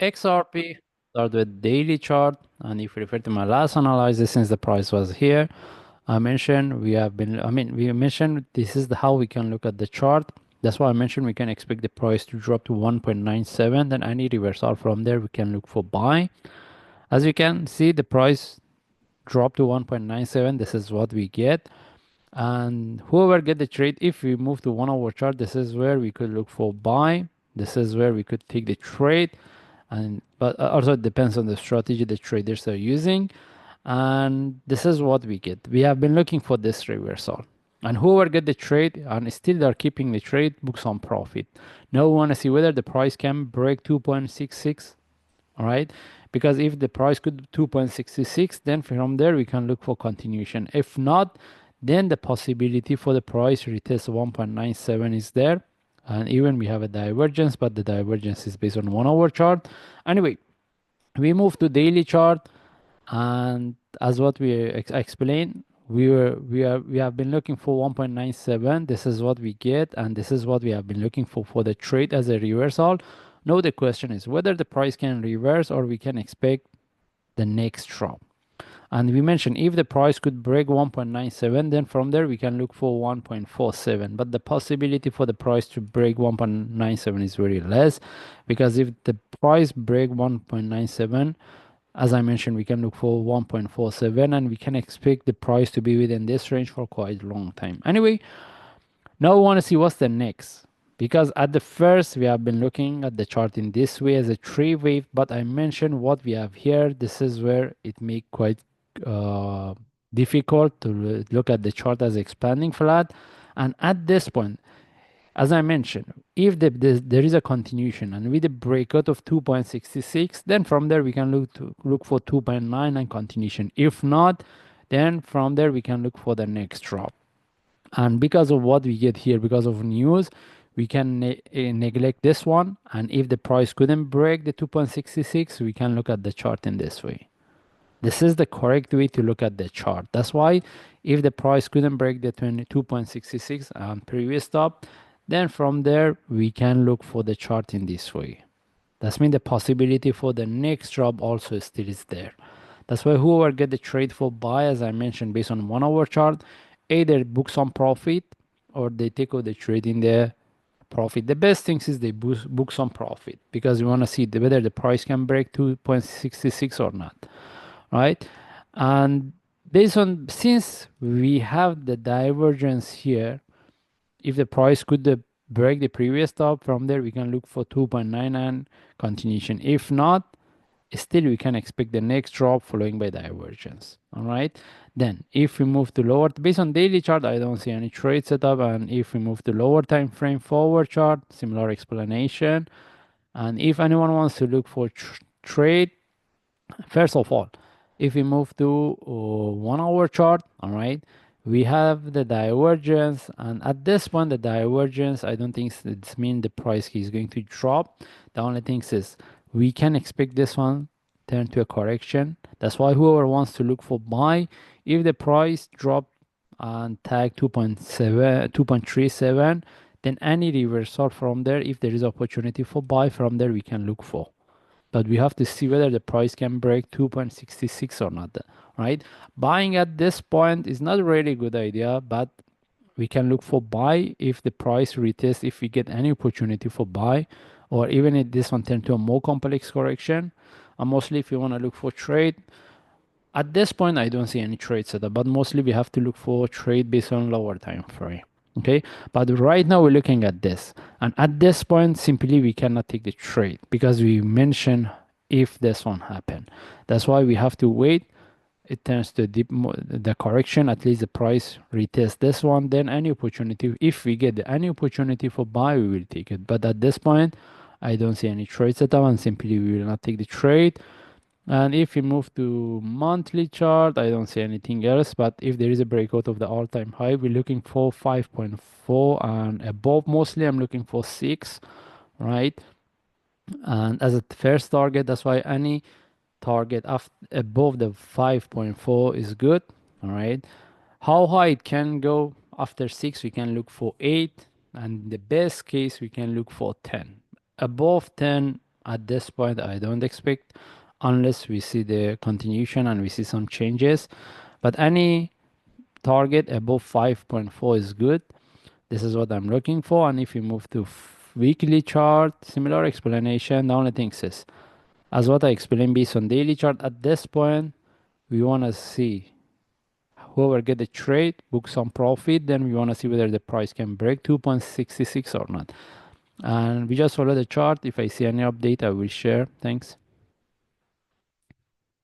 XRP, start with daily chart, and if you refer to my last analysis, since the price was here, I mentioned we mentioned this is how we can look at the chart. That's why I mentioned we can expect the price to drop to 1.97, then any reversal from there we can look for buy. As you can see, the price dropped to 1.97. This is what we get. And whoever get the trade, if we move to 1 hour chart, this is where we could look for buy. This is where we could take the trade. And but also it depends on the strategy the traders are using. And this is what we get. We have been looking for this reversal. And whoever get the trade and still they're keeping the trade, book some profit. Now we want to see whether the price can break 2.66. All right, because if the price could 2.66, then from there we can look for continuation. If not, then the possibility for the price retest 1.97 is there, and even we have a divergence, but the divergence is based on 1 hour chart. Anyway, we move to daily chart, and as what we explained, we have been looking for 1.97. This is what we get, and this is what we have been looking for the trade as a reversal. Now the question is whether the price can reverse or we can expect the next drop. And we mentioned if the price could break 1.97, then from there we can look for 1.47. But the possibility for the price to break 1.97 is very less, because if the price break 1.97, as I mentioned, we can look for 1.47, and we can expect the price to be within this range for quite a long time. Anyway, now we want to see what's the next. Because at the first, we have been looking at the chart in this way as a tree wave, but I mentioned what we have here. This is where it make quite uh, difficult to look at the chart as expanding flat. And at this point, as I mentioned, if there is a continuation and with a breakout of 2.66, then from there we can look for 2.9 and continuation. If not, then from there we can look for the next drop. And because of what we get here, because of news, we can neglect this one. And if the price couldn't break the 2.66, we can look at the chart in this way. This is the correct way to look at the chart. That's why if the price couldn't break the 22.66 on previous stop, then from there we can look for the chart in this way. That means the possibility for the next drop also still is there. That's why whoever get the trade for buy, as I mentioned, based on 1 hour chart, either book some profit or they take out the trade in the profit. The best thing is they book some profit, because you want to see whether the price can break 2.66 or not, right? And based on, since we have the divergence here, if the price could break the previous top, from there we can look for 2.9 and continuation. If not, still we can expect the next drop following by divergence. All right, then if we move to lower, based on daily chart, I don't see any trade setup. And if we move to lower time frame forward chart, similar explanation. And if anyone wants to look for trade, first of all, if we move to 1 hour chart, all right, we have the divergence, and at this point the divergence, I don't think it's mean the price is going to drop. The only thing is we can expect this one turn to a correction. That's why whoever wants to look for buy, if the price drop and tag 2.7 2.37, then any reversal from there, if there is opportunity for buy from there, we can look for. But we have to see whether the price can break 2.66 or not, right? Buying at this point is not a really good idea, but we can look for buy if the price retests, if we get any opportunity for buy, or even if this one turn to a more complex correction. And mostly if you want to look for trade, at this point I don't see any trade setup, but mostly we have to look for trade based on lower time frame. Okay, but right now we're looking at this, and at this point simply we cannot take the trade because we mentioned if this one happen. That's why we have to wait. It turns to the correction, at least the price retest this one, then any opportunity, if we get any opportunity for buy, we will take it. But at this point I don't see any trade setup, and simply we will not take the trade. And if we move to monthly chart, I don't see anything else. But if there is a breakout of the all-time high, we're looking for 5.4 and above. Mostly I'm looking for 6, right? And as a first target, that's why any target above the 5.4 is good, all right? How high it can go after 6, we can look for 8. And the best case, we can look for 10. Above 10, At this point, I don't expect unless we see the continuation and we see some changes. But any target above 5.4 is good. This is what I'm looking for. And if you move to weekly chart, similar explanation. The only thing is, as what I explained based on daily chart, at this point, we want to see whoever get the trade, book some profit. Then we want to see whether the price can break 2.66 or not. And we just follow the chart. If I see any update, I will share. Thanks.